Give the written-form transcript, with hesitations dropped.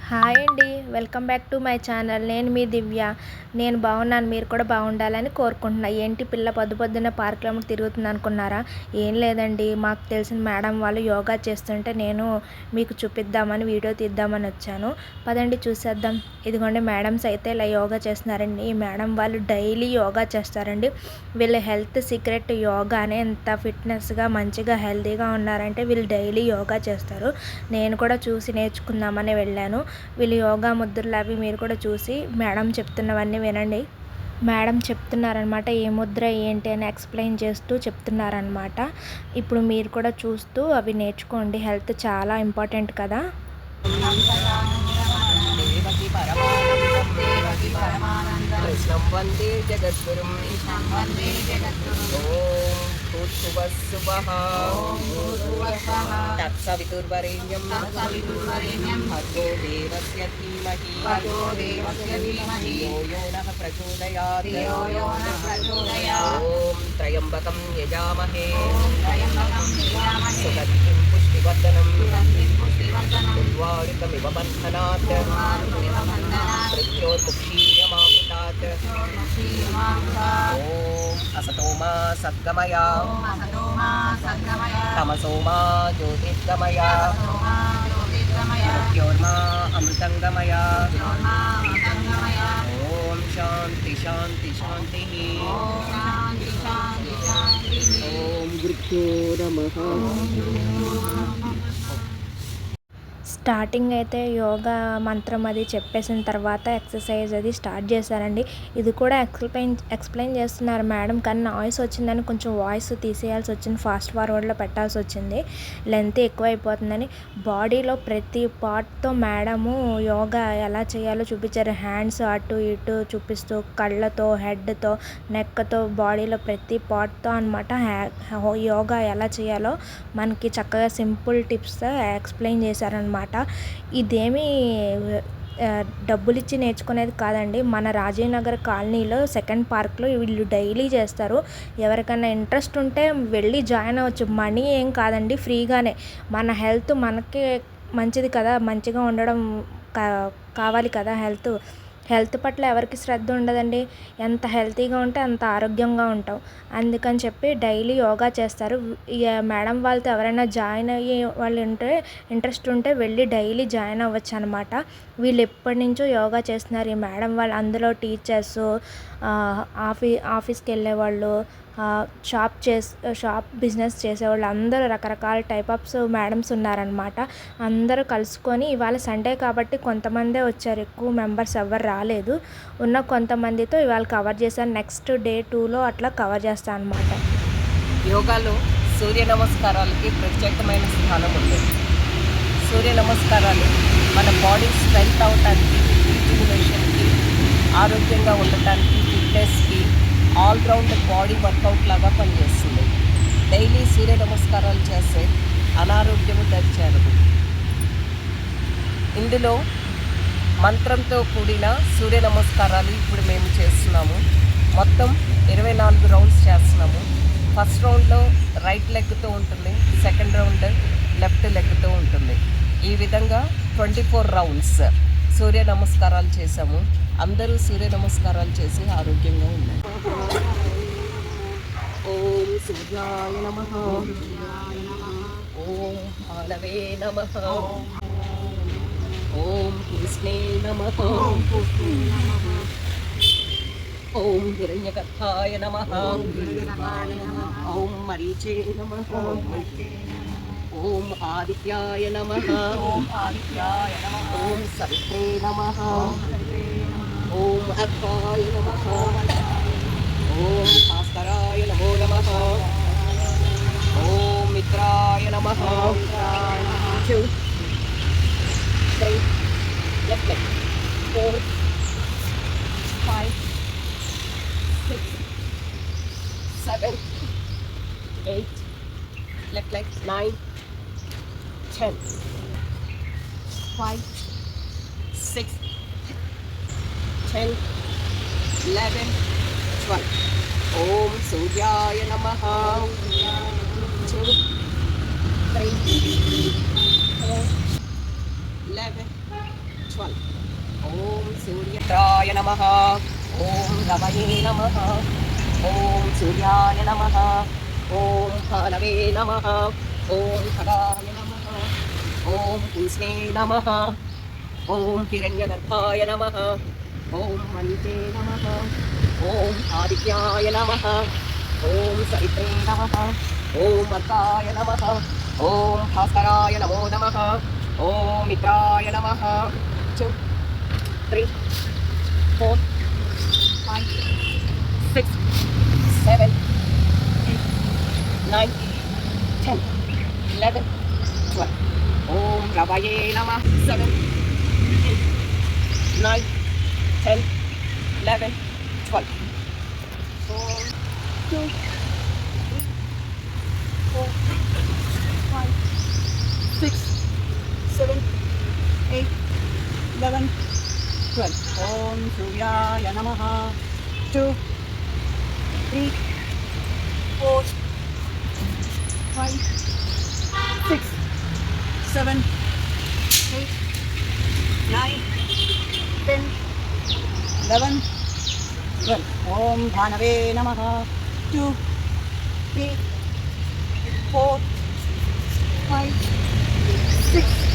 Hi అండి. Welcome back to my channel. నేను మీ దివ్య. నేను బాగున్నాను. మీరు కూడా బాగుండాలని కోరుకుంటున్నా. ఏంటి పిల్ల పొద్దున్నే పార్క్లో తిరుగుతుంది అనుకున్నారా? ఏం లేదండి. మాకు తెలిసిన మేడం వాళ్ళు యోగా చేస్తుంటే నేను మీకు చూపిద్దామని వీడియో తీద్దామని వచ్చాను. పదండి చూసేద్దాం. ఇదిగోండి మేడమ్స్ అయితే ఇలా యోగా చేస్తున్నారండి. ఈ మేడం వాళ్ళు డైలీ యోగా చేస్తారండి. వీళ్ళ హెల్త్ సీక్రెట్ యోగానే ఎంత ఫిట్నెస్గా మంచిగా హెల్తీగా ఉన్నారంటే వీళ్ళు డైలీ యోగా చేస్తారు. నేను కూడా చూసి నేర్చుకుందామని వెళ్ళాను. వీళ్ళు యోగా ముద్రలు అవి మీరు కూడా చూసి మేడం చెప్తున్నవన్నీ వినండి. మేడం చెప్తున్నారనమాట, ఏ ముద్ర ఏంటి అని ఎక్స్ప్లెయిన్ చేస్తూ చెప్తున్నారనమాట. ఇప్పుడు మీరు కూడా చూస్తూ అవి నేర్చుకోండి. హెల్త్ చాలా ఇంపార్టెంట్ కదా. కృష్ణం వందే జగద్గురుం ఓం భూర్భువః తత్సవితుర్వరేణ్యం భర్గో దేవస్య ధీమహి ధియో యో నః ప్రచోదయాత్ ఓం త్రయంబకం యజామహే సుగంధిం పుష్టివర్ధనం ఉర్వారుకమివ బంధనాత్ మృత్యోర్ముక్షీయమామృతాత్ ఓం అసతో మా సద్గమయ తమసో మా జ్యోతిర్గమయ మృత్యోర్మా అమృతంగమయ ఓం శాంతి శాంతి శాంతి ఓం గురుభ్యో నమః. స్టార్టింగ్ అయితే యోగా మంత్రం అది చెప్పేసిన తర్వాత ఎక్సర్సైజ్ అది స్టార్ట్ చేశారండి. ఇది కూడా ఎక్స్ప్లెయిన్ చేస్తున్నారు మేడం, కానీ నాయిస్ వచ్చిందని కొంచెం వాయిస్ తీసేయాల్సి వచ్చింది. ఫాస్ట్ ఫార్వర్డ్లో పెట్టాల్సి వచ్చింది, లెంత్ ఎక్కువైపోతుందని. బాడీలో ప్రతి పార్ట్తో మేడము యోగా ఎలా చేయాలో చూపించారు. హ్యాండ్స్ అటు ఇటు చూపిస్తూ కళ్ళతో, హెడ్తో, నెక్తో, బాడీలో ప్రతి పార్ట్తో అనమాట యోగా ఎలా చేయాలో మనకి చక్కగా సింపుల్ టిప్స్తో ఎక్స్ప్లెయిన్ చేశారనమాట. ఇదేమీ డబ్బులు ఇచ్చి నేర్చుకునేది కాదండి. మన రాజీవ్ నగర్ కాలనీలో సెకండ్ పార్క్లో వీళ్ళు డైలీ చేస్తారు. ఎవరికైనా ఇంట్రెస్ట్ ఉంటే వెళ్ళి జాయిన్ అవ్వచ్చు. మనీ ఏం కాదండి, ఫ్రీగానే. మన హెల్త్ మనకే మంచిది కదా, మంచిగా ఉండడం కావాలి కదా. హెల్త్ పట్ల ఎవరికి శ్రద్ధ ఉండదండి. ఎంత హెల్తీగా ఉంటే అంత ఆరోగ్యంగా ఉంటాం. అందుకని చెప్పి డైలీ యోగా చేస్తారు. మేడం వాళ్ళతో ఎవరైనా జాయిన్ అయ్యి వాళ్ళు ఇంట్రెస్ట్ ఉంటే వెళ్ళి డైలీ జాయిన్ అవ్వచ్చు అనమాట. వీళ్ళు ఎప్పటి నుంచో యోగా చేస్తున్నారు. ఈ మేడం వాళ్ళు అందులో టీచర్స్, ఆఫీస్కి వెళ్ళేవాళ్ళు, షాప్ బిజినెస్ చేసేవాళ్ళు అందరూ రకరకాల టైప్ ఆఫ్స్ మేడమ్స్ ఉన్నారనమాట. అందరూ కలుసుకొని ఇవాళ సండే కాబట్టి కొంతమందే వచ్చారు, ఎక్కువ మెంబర్స్ ఎవరు రాలేదు. ఉన్న కొంతమందితో ఇవాళ కవర్ చేశాను. నెక్స్ట్ డే 2లో అట్లా కవర్ చేస్తాను అనమాట. యోగాలో సూర్య నమస్కారాలకి ప్రత్యేకమైన స్థానం ఉంది. సూర్య నమస్కారాలు మన బాడీ స్ట్రెంగ్త్ అవటానికి, రీజువినేషన్కి, ఆరోగ్యంగా ఉండటానికి, ఫిట్నెస్కి ఆల్రౌండ్ బాడీ వర్కౌట్ లాగా పనిచేస్తుంది. డైలీ సూర్య నమస్కారాలు చేస్తే అనారోగ్యము దరిచేరదు. ఇందులో మంత్రంతో కూడిన సూర్య నమస్కారాలు ఇప్పుడు మేము చేస్తున్నాము. మొత్తం 24 రౌండ్స్ చేస్తున్నాము. ఫస్ట్ రౌండ్లో రైట్ లెగ్తో ఉంటుంది, సెకండ్ రౌండ్ లెఫ్ట్ లెగ్తో ఉంటుంది. ఈ విధంగా 24 రౌండ్స్ సూర్య నమస్కారాలు చేసాము. అందరూ సూర్య నమస్కారాలు చేసి ఆరోగ్యంగా ఉన్నారు. ఓం సూర్యాయ నమః, ఓం భానవే నమః, ఓం కృష్ణే నమః, ఓం హిరణ్యగర్భాయ నమః, ఓం మరీచే నమః, ఓం ఆదిత్యాయ నమః, ఓం సవిత్రే నమః, ఓం అర్కాయ నమః, ఓం భాస్కరాయ నమో నమః, ఓం మిత్రాయ నమః. 2 3 left leg 4 5 6 7 8 left leg 9 10 5 6 10 11 12. ఓం సూర్యాయ నమః. 2 3 4 11 12. ఓం సూర్యాయ నమః. ఓం రవయే నమః. ఓం సూర్యాయ నమః. ఓం భానవే నమః. ఓం ఖగాయ నమః. ఓం పుంస్నే నమః. ఓం హిరణ్యగర్భాయ నమః. ఓం మణితే నమః. ఓం ఆదిత్యాయ నమః. ఓం సవిత్రే నమః. ఓం అర్కాయ నమః. ఓం భాస్కరాయ నమో నమః. ఓం మిత్రాయ నమః. 2 3 4 5 6 7 8 9 10 11 12. ఓం రవయే నమః. 7 8 9 10 11 12. ఓం 2 3 4 5 6 7 8 11 12. ఓం సూర్యాయ నమః. 2 3 4 5 6 7 8 9 10 11 12. ఓం భానవే నమః. 2 3 4 5 6